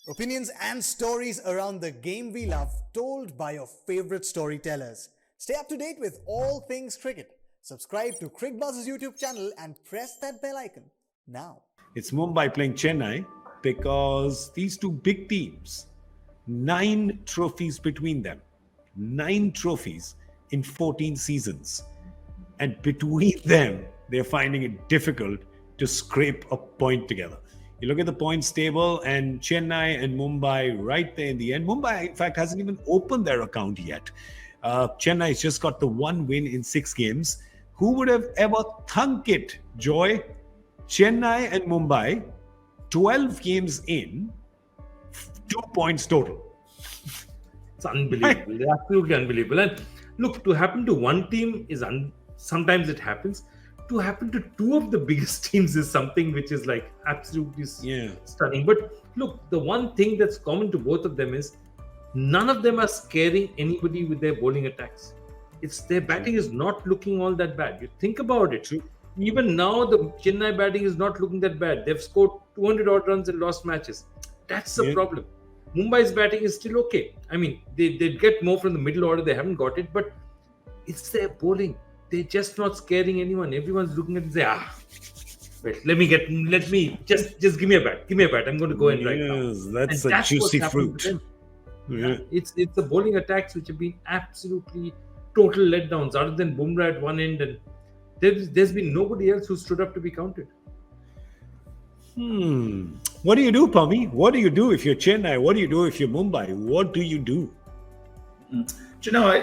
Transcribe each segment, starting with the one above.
Opinions and stories around the game we love, told by your favorite storytellers. Stay up to date with all things cricket. Subscribe to Cricbuzz's YouTube channel and press that bell icon now. It's Mumbai playing Chennai because these two big teams, 9 trophies between them, 9 trophies in 14 seasons. And between them, they're finding it difficult to scrape a point together. You look at the points table and Chennai and Mumbai right there in the end. Mumbai, in fact, hasn't even opened their account yet. Chennai's just got the 1 win in 6 games. Who would have ever thunk it, Joy? Chennai and Mumbai, 12 games in, 2 points total. It's unbelievable. It's absolutely unbelievable. And look, to happen to one team is sometimes it happens. To happen to 2 of the biggest teams is something which is like absolutely stunning. But look, the one thing that's common to both of them is none of them are scaring anybody with their bowling attacks. It's their batting is not looking all that bad. You think about it. Even now, the Chennai batting is not looking that bad. They've scored 200 odd runs and lost matches. That's the problem. Mumbai's batting is still okay. I mean, they'd get more from the middle order. They haven't got it, but it's their bowling. They're just not scaring anyone. Everyone's looking at it and say, wait, let me just give me a bat. Give me a bat. I'm going to go in right now. That's a juicy fruit. Yeah. It's the bowling attacks which have been absolutely total letdowns, other than Bumrah at one end, and there's been nobody else who stood up to be counted. What do you do, Pami? What do you do if you're Chennai? What do you do if you're Mumbai? What do you do? Do you know,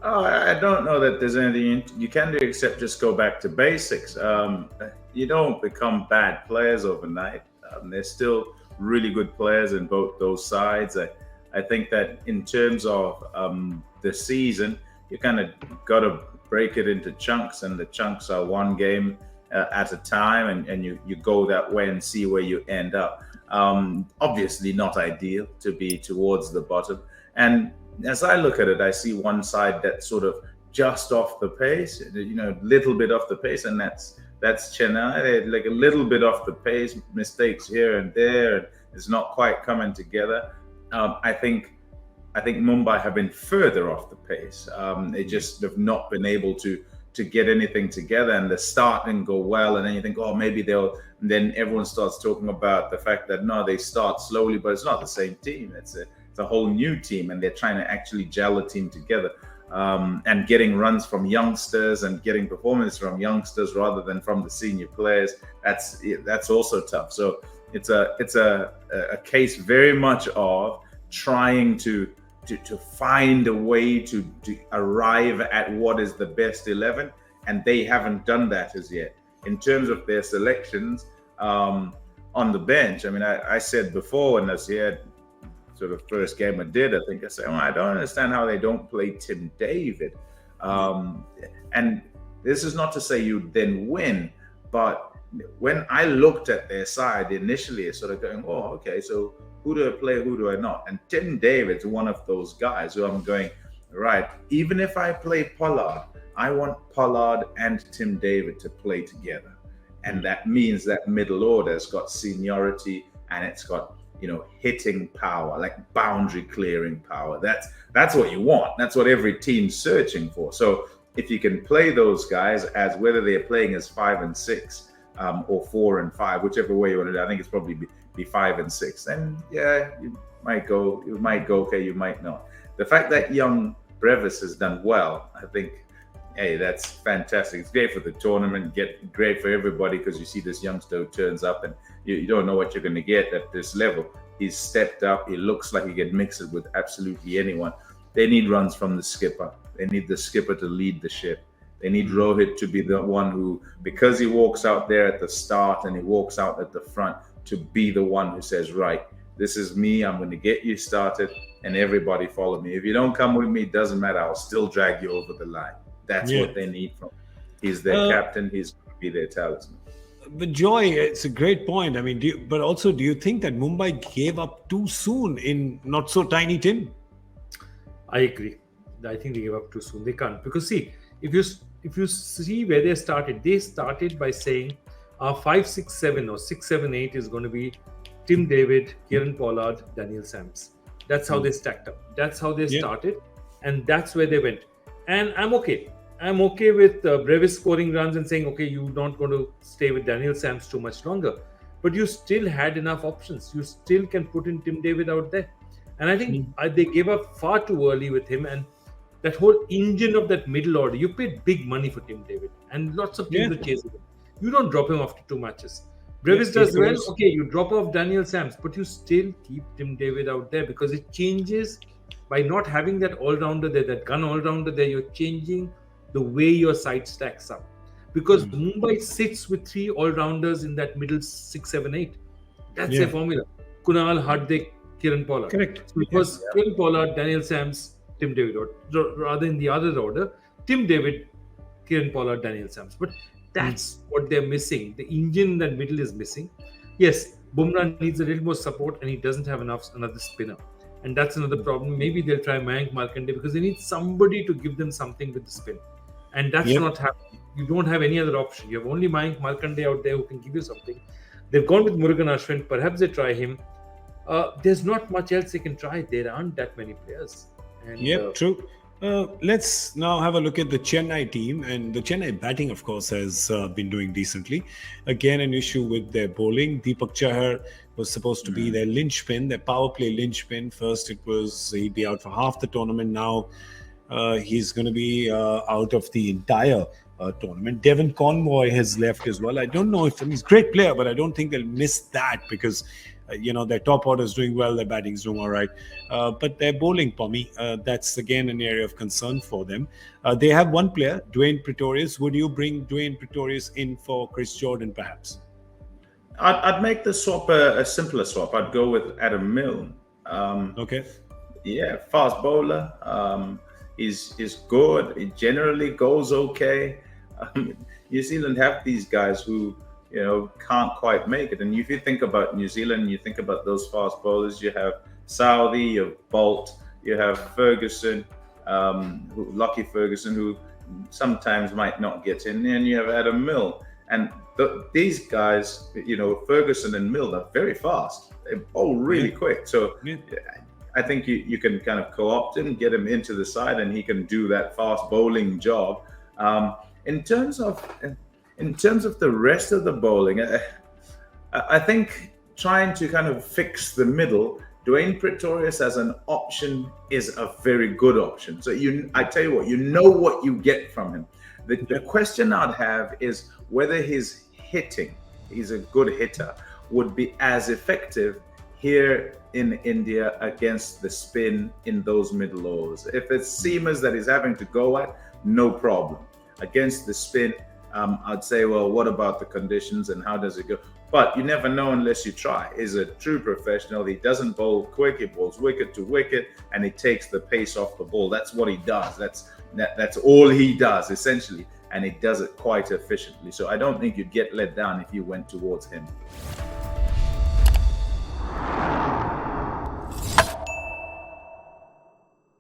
I don't know that there's anything you can do except just go back to basics. You don't become bad players overnight. They're still really good players in both those sides. I think that in terms of the season, you kind of got to break it into chunks, and the chunks are 1 game at a time, and you go that way and see where you end up. Obviously not ideal to be towards the bottom. And as I look at it, I see one side that's sort of just off the pace, little bit off the pace, and that's Chennai. They're like a little bit off the pace, mistakes here and there, and it's not quite coming together. I think Mumbai have been further off the pace. They just have not been able to get anything together, and the start didn't go well, and then you think, oh, maybe they'll. And then everyone starts talking about the fact that no, they start slowly, but it's not the same team. It's a whole new team, and they're trying to actually gel a team together, and getting runs from youngsters and getting performance from youngsters rather than from the senior players. That's also tough. So it's a case very much of trying to find a way to arrive at what is the best 11, and they haven't done that as yet. In terms of their selections on the bench, I mean, I said before when I was here, sort of first game I did, I think I said, I don't understand how they don't play Tim David. And this is not to say you then win, but when I looked at their side initially, it's sort of going, oh, okay, so who do I play, who do I not? And Tim David's one of those guys who I'm going, right, even if I play Pollard, I want Pollard and Tim David to play together. And that means that middle order has got seniority, and it's got, hitting power, like boundary clearing power. That's what you want. That's what every team's searching for. So if you can play those guys as whether they're playing as 5 and 6 or 4 and 5, whichever way you want to do, I think it's probably be 5 and 6. Then you might go okay, you might not. The fact that young Brevis has done well, I think, hey, that's fantastic. It's great for the tournament, great for everybody, because you see this youngster who turns up and you don't know what you're going to get at this level. He's stepped up. He looks like he can mix it with absolutely anyone. They need runs from the skipper. They need the skipper to lead the ship. They need Rohit to be the one who, because he walks out there at the start and he walks out at the front, to be the one who says, right, this is me. I'm going to get you started, and everybody follow me. If you don't come with me, it doesn't matter. I'll still drag you over the line. That's what they need from him. He's their captain. He's going to be their talisman. But Joy, it's a great point. I mean, do you think that Mumbai gave up too soon in not so tiny Tim? I agree. I think they gave up too soon. They can't, because see, if you see where they started by saying our 5-6-7 or 6-7-8 is going to be Tim David, Kieran Pollard, Daniel Sams. That's how they stacked up. That's how they started, and that's where they went. And I'm okay. I'm okay with Brevis scoring runs and saying, okay, you're not going to stay with Daniel Sams too much longer. But you still had enough options. You still can put in Tim David out there. And I think they gave up far too early with him. And that whole engine of that middle order, you paid big money for Tim David. And lots of teams are chasing him. You don't drop him after 2 matches. Brevis does well. Okay, you drop off Daniel Sams, but you still keep Tim David out there because it changes by not having that all-rounder there, that gun all-rounder there. You're changing the way your side stacks up. Because Mumbai sits with 3 all-rounders in that middle 6, 7, 8. That's their formula. Kunal, Hardik, Kieran Pollard. Correct. So it was Kieran Pollard, Daniel Sams, Tim David. Or rather in the other order, Tim David, Kieran Pollard, Daniel Sams. But that's what they're missing. The engine in that middle is missing. Yes, Bumrah needs a little more support and he doesn't have another spinner. And that's another problem. Maybe they'll try Mayank Markande because they need somebody to give them something with the spin. And that's not happening. You don't have any other option. You have only Mayank Markande out there who can give you something. They've gone with Murugan Ashwin. Perhaps they try him. There's not much else they can try. There aren't that many players. And, true. Let's now have a look at the Chennai team. And the Chennai batting, of course, has been doing decently. Again, an issue with their bowling. Deepak Chahar was supposed to be their linchpin, their power play linchpin. First, it was he'd be out for half the tournament. Now, he's going to be out of the entire tournament. Devon Convoy has left as well. I don't know if he's a great player, but I don't think they'll miss that because their top order is doing well, their batting is doing all right. But their bowling, Pommy, that's again an area of concern for them. They have one player, Dwayne Pretorius. Would you bring Dwayne Pretorius in for Chris Jordan, perhaps? I'd make the swap a simpler swap. I'd go with Adam Milne. Okay. Yeah, fast bowler. Is good. It generally goes okay. New Zealand have these guys who can't quite make it. And if you think about New Zealand, you think about those fast bowlers. You have Southey, you have Bolt, you have Ferguson, Lucky Ferguson, who sometimes might not get in, and you have Adam Milne. And these guys, Ferguson and Milne are very fast. They bowl really quick. So I think you can kind of co-opt him, get him into the side, and he can do that fast bowling job. In terms of the rest of the bowling, I think trying to kind of fix the middle, Dwayne Pretorius as an option is a very good option. So I tell you what, what you get from him. The question I'd have is whether his hitting, he's a good hitter, would be as effective here in India against the spin in those middle overs. If it's seamers that he's having to go at, no problem. Against the spin, I'd say, well, what about the conditions and how does it go? But you never know unless you try. He's a true professional. He doesn't bowl quick. He bowls wicket to wicket, and he takes the pace off the ball. That's what he does. That's all he does, essentially. And he does it quite efficiently. So I don't think you'd get let down if you went towards him.